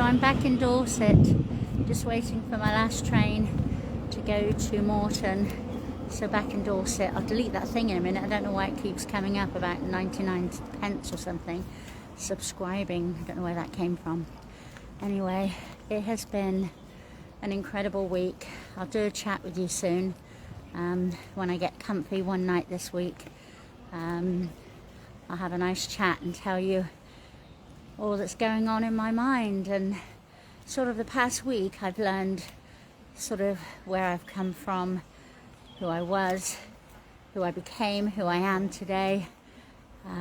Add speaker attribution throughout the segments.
Speaker 1: So I'm back in Dorset, just waiting for my last train to go to Morton. So back in Dorset. I'll delete that thing in a minute. I don't know why it keeps coming up about 99 pence or something. Subscribing, I don't know where that came from. Anyway, it has been an incredible week. I'll do a chat with you soon when I get comfy one night this week. I'll have a nice chat and tell you all that's going on in my mind. And sort of the past week I've learned sort of where I've come from, who I was, who I became, who I am today,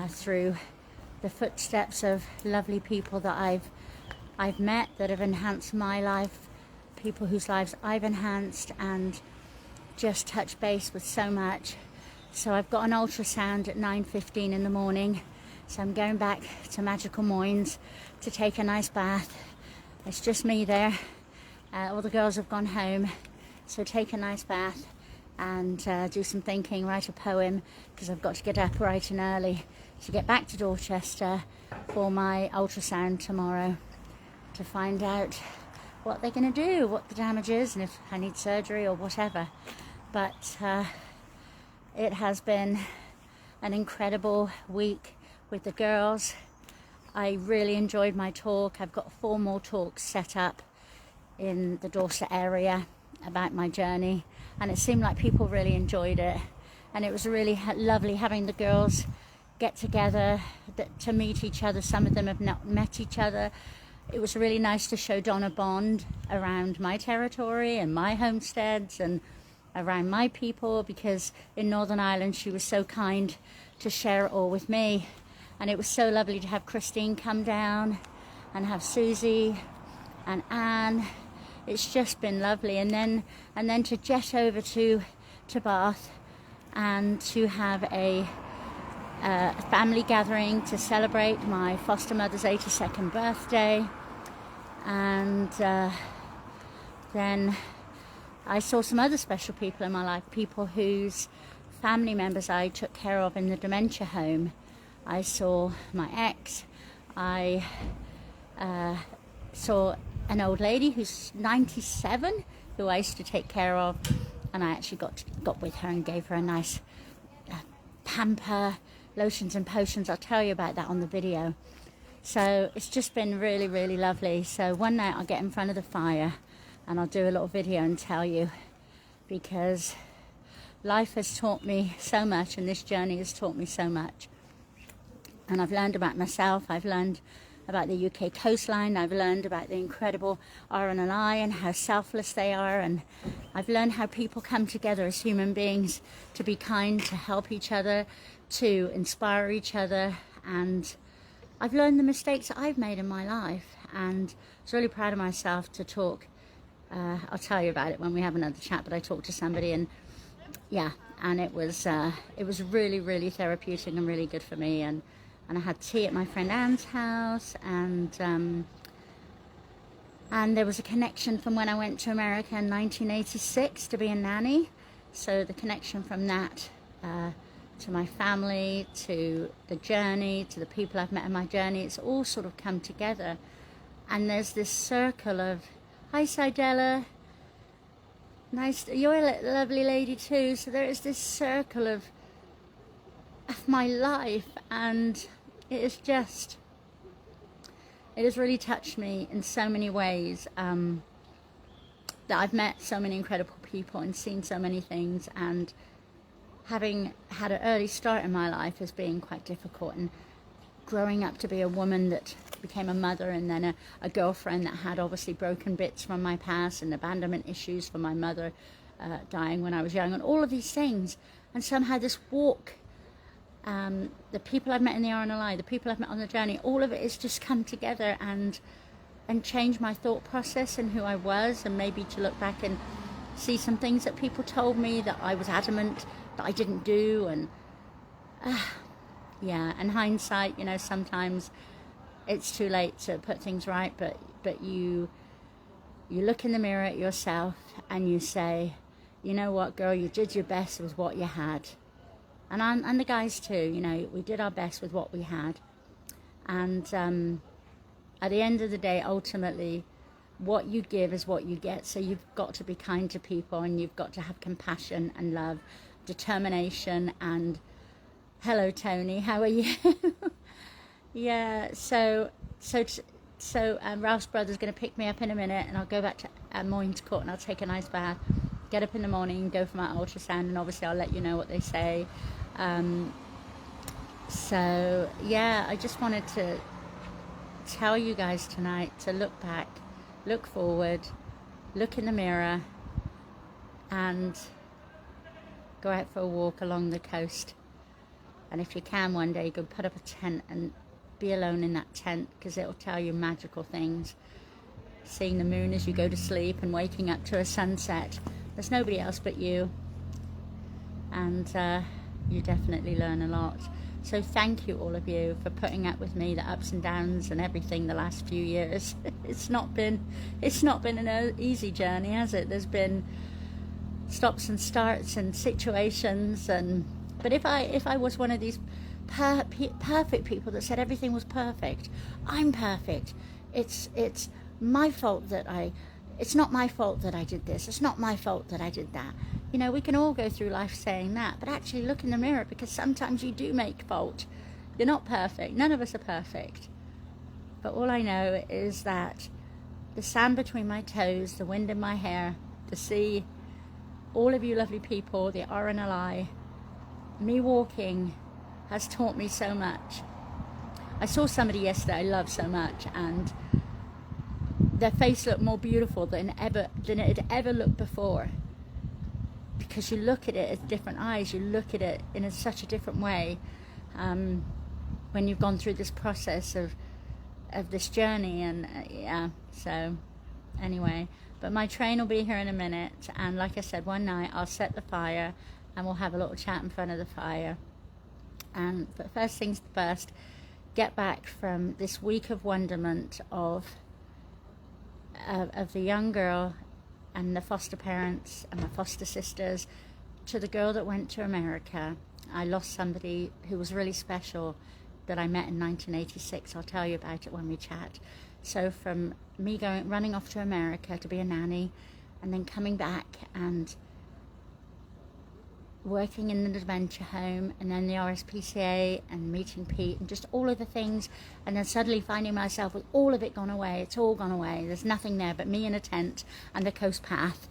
Speaker 1: through the footsteps of lovely people that I've met that have enhanced my life, people whose lives I've enhanced and just touched base with so much. So I've got an ultrasound at 9:15 in the morning. So I'm going back to Magical Moynes to take a nice bath. It's just me there. All the girls have gone home. So take a nice bath and do some thinking, write a poem, because I've got to get up bright and early to get back to Dorchester for my ultrasound tomorrow to find out what they're going to do, what the damage is, and if I need surgery or whatever. But it has been an incredible week with the girls. I really enjoyed my talk. I've got 4 more talks set up in the Dorset area about my journey, and it seemed like people really enjoyed it, and it was really lovely having the girls get together to meet each other. Some of them have not met each other. It was really nice to show Donna Bond around my territory and my homesteads and around my people, because in Northern Ireland she was so kind to share it all with me. And it was so lovely to have Christine come down and have Susie and Anne. It's just been lovely. And then to jet over to Bath and to have a family gathering to celebrate my foster mother's 82nd birthday. And then I saw some other special people in my life, people whose family members I took care of in the dementia home. I saw my ex. I saw an old lady who's 97, who I used to take care of, and I actually got with her and gave her a nice pamper, lotions and potions. I'll tell you about that on the video. So it's just been really, really lovely. So one night I'll get in front of the fire and I'll do a little video and tell you, because life has taught me so much and this journey has taught me so much. And I've learned about myself, I've learned about the UK coastline, I've learned about the incredible RNLI and how selfless they are, and I've learned how people come together as human beings to be kind, to help each other, to inspire each other. And I've learned the mistakes that I've made in my life, and I was really proud of myself to talk. I'll tell you about it when we have another chat, but I talked to somebody, and yeah, and it was really, really therapeutic and really good for me. And I had tea at my friend Anne's house, and there was a connection from when I went to America in 1986 to be a nanny. So the connection from that to my family, to the journey, to the people I've met in my journey, it's all sort of come together. And there's this circle of, hi Sidella, nice, you're a lovely lady too. So there is this circle of my life, and it has really touched me in so many ways, that I've met so many incredible people and seen so many things, and having had an early start in my life as being quite difficult, and growing up to be a woman that became a mother, and then a girlfriend that had obviously broken bits from my past and abandonment issues from my mother dying when I was young, and all of these things. And somehow this walk, the people I've met in the RNLI, the people I've met on the journey, all of it has just come together and changed my thought process and who I was, and maybe to look back and see some things that people told me that I was adamant that I didn't do. And yeah, and hindsight, you know, sometimes it's too late to put things right, but you look in the mirror at yourself and you say, you know what, girl, you did your best with what you had. And the guys too, you know, we did our best with what we had. And at the end of the day, ultimately, what you give is what you get. So you've got to be kind to people, and you've got to have compassion and love, determination, and hello, Tony, how are you? Yeah, so Ralph's brother's going to pick me up in a minute, and I'll go back to Moynes Court, and I'll take a nice bath, get up in the morning, go for my ultrasound, and obviously I'll let you know what they say. So yeah, I just wanted to tell you guys tonight to look back, look forward, look in the mirror, and go out for a walk along the coast. And if you can one day, go put up a tent and be alone in that tent, because it'll tell you magical things. Seeing the moon as you go to sleep and waking up to a sunset. There's nobody else but you. And you definitely learn a lot. So thank you, all of you, for putting up with me, the ups and downs and everything the last few years. It's not been an easy journey, has it? There's been stops and starts and situations, but if I was one of these perfect people that said everything was perfect, I'm perfect. It's my fault that it's not my fault that I did this. It's not my fault that I did that. You know, we can all go through life saying that, but actually look in the mirror, because sometimes you do make fault. You're not perfect. None of us are perfect. But all I know is that the sand between my toes, the wind in my hair, the sea, all of you lovely people, the RNLI, me walking has taught me so much. I saw somebody yesterday I love so much, and their face looked more beautiful than it had ever looked before, because you look at it with different eyes. You look at it in such a different way when you've gone through this process of this journey. And yeah, so anyway, but my train will be here in a minute, and like I said, one night I'll set the fire and we'll have a little chat in front of the fire. But first things first, get back from this week of wonderment of the young girl and the foster parents and my foster sisters, to the girl that went to America. I lost somebody who was really special that I met in 1986. I'll tell you about it when we chat. So from me running off to America to be a nanny, and then coming back and working in the dementia home, and then the RSPCA, and meeting Pete, and just all of the things, and then suddenly finding myself with all of it gone away. It's all gone away. There's nothing there but me in a tent and the coast path.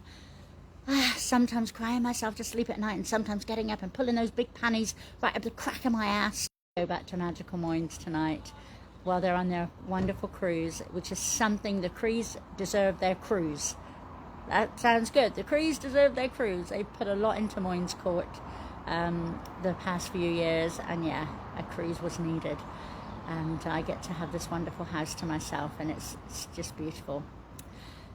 Speaker 1: Sometimes crying myself to sleep at night, and sometimes getting up and pulling those big panties right up the crack of my ass. Go back to Magical Moynes tonight while they're on their wonderful cruise, which is something. The Crees deserve their cruise. That sounds good. The Crees deserve their cruise. They put a lot into Moynes Court the past few years, and yeah, a cruise was needed. And I get to have this wonderful house to myself, and it's just beautiful.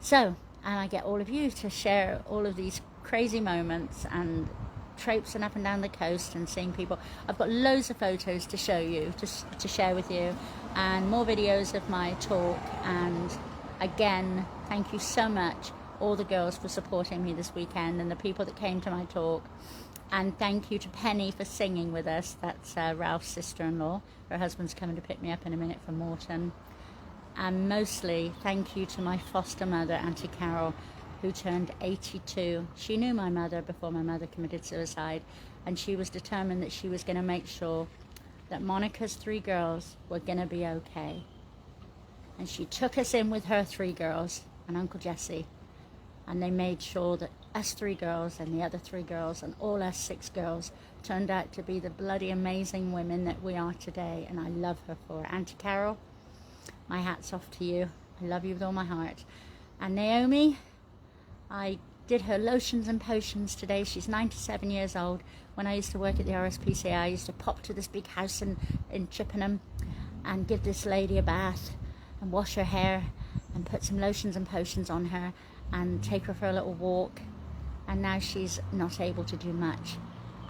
Speaker 1: So, and I get all of you to share all of these crazy moments and traipsing up and down the coast and seeing people. I've got loads of photos to show you, to share with you, and more videos of my talk. And again, thank you so much, all the girls, for supporting me this weekend, and the people that came to my talk. And thank you to Penny for singing with us. That's Ralph's sister-in-law. Her husband's coming to pick me up in a minute from Morton. And mostly thank you to my foster mother, Auntie Carol, who turned 82. She knew my mother before my mother committed suicide, and she was determined that she was going to make sure that Monica's 3 girls were going to be okay. And she took us in with her 3 girls and Uncle Jesse, and they made sure that us 3 girls and the other 3 girls and all us 6 girls turned out to be the bloody amazing women that we are today, and I love her for it. Auntie Carol, my hat's off to you. I love you with all my heart. And Naomi, I did her lotions and potions today. She's 97 years old. When I used to work at the RSPCA, I used to pop to this big house in Chippenham and give this lady a bath and wash her hair and put some lotions and potions on her and take her for a little walk. And now she's not able to do much,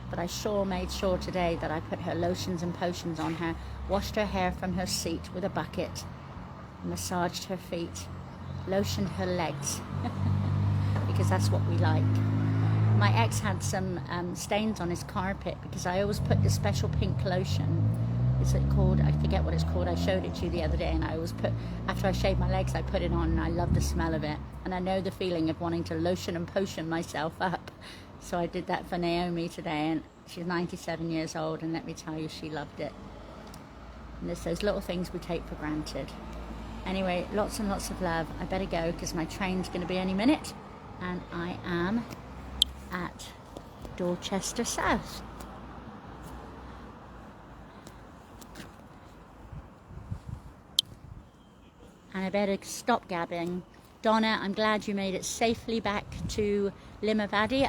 Speaker 1: but I sure made sure today that I put her lotions and potions on her, washed her hair from her seat with a bucket, massaged her feet, lotioned her legs, because that's what we like. My ex had some stains on his carpet, because I always put this special pink lotion. is it called? I forget what it's called. I showed it to you the other day, and I always put, after I shave my legs, I put it on, and I love the smell of it. And I know the feeling of wanting to lotion and potion myself up. So I did that for Naomi today, and she's 97 years old, and let me tell you, she loved it. And there's those little things we take for granted. Anyway, lots and lots of love. I better go because my train's going to be any minute, and I am at Dorchester South. And I better stop gabbing. Donna, I'm glad you made it safely back to Limavady,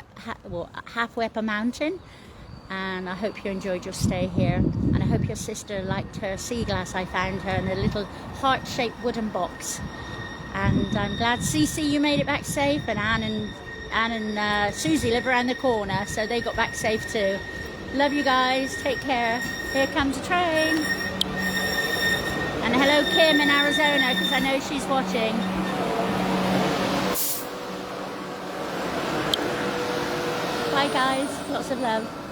Speaker 1: halfway up a mountain. And I hope you enjoyed your stay here. And I hope your sister liked her sea glass. I found her in a little heart-shaped wooden box. And I'm glad, Cece, you made it back safe. And Anne and Susie live around the corner, so they got back safe too. Love you guys. Take care. Here comes a train. And hello, Kim in Arizona, because I know she's watching. Bye guys, lots of love.